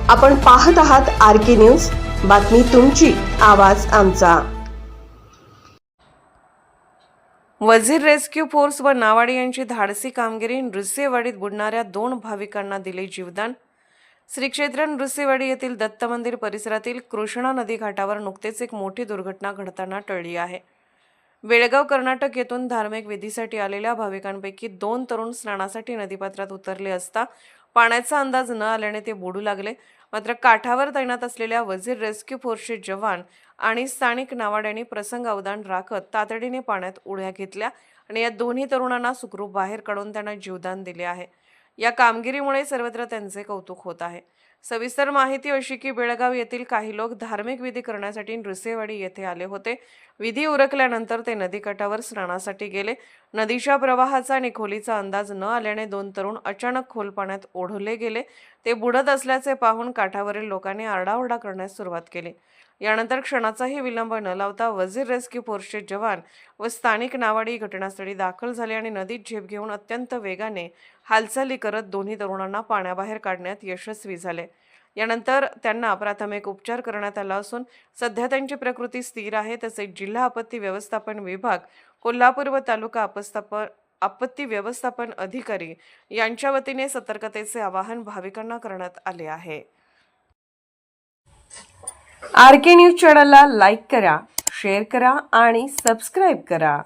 आपण पाहत आहात आर.के. न्यूज. बातमी तुमची, आवाज आमचा. वजीर रेस्क्यू फोर्स व नावाडी यांची धाडसी कामगिरी. नृसिंहवाडीत बुडणाऱ्या 2 भाविकांना दिले जीवदान. श्री क्षेत्र नृसिंहवाडी येथील दत्त मंदिर परिसरातील कृष्णा नदी घाटावर नुकतेच एक मोठी दुर्घटना घडताना टळली आहे. बेळगाव कर्नाटक येथून धार्मिक विधीसाठी आलेल्या भाविकांपैकी 2 तरुण स्नानासाठी नदीपात्रात उतरले असता पाण्याचा अंदाज न आल्याने ते बुडू लागले. मात्र काठावर तैनात असलेल्या वजीर रेस्क्यू फोर्सचे जवान आणि स्थानिक नावाड्यांनी प्रसंग अवधान राखत तातडीने पाण्यात उड्या घेतल्या आणि या दोन्ही तरुणांना सुखरूप बाहेर काढून त्यांना जीवदान दिले आहे. या कामगिरीमुळे सर्वत्र त्यांचे कौतुक होत आहे. सविस्तर माहिती अशी की बेळगाव येथील काही लोक धार्मिक विधी करण्यासाठी नृसिंहवाडी येथे आले होते. विधी उरकल्यानंतर ते नदीकाठावर स्नानासाठी गेले. नदीच्या प्रवाहाचा आणि खोलीचा अंदाज न आल्याने 2 तरुण अचानक खोल पाण्यात ओढले गेले. ते बुडत असल्याचे पाहून काठावरील लोकांनी आरडाओरडा करण्यास सुरुवात केली. यानंतर क्षणाचाही विलंब न लावता वजीर रेस्क्यू फोर्सचे जवान व स्थानिक नावाडी घटनास्थळी दाखल झाले आणि नदीत झेप घेऊन अत्यंत वेगाने हालचाली करत दोन्ही तरुणांना पाण्याबाहेर काढण्यात यशस्वी झाले. यानंतर त्यांना प्राथमिक उपचार करण्यात आला असून सध्या त्यांची प्रकृती स्थिर आहे. तसेच जिल्हा आपत्ती व्यवस्थापन विभाग, कोल्हापूर व तालुका आपत्ती व्यवस्थापन अधिकारी यांच्या वतीने सतर्कतेचे आवाहन भाविकांना करण्यात आले आहे. आर.के. न्यूज चॅनलला लाईक करा, शेअर करा आणि सबस्क्राईब करा.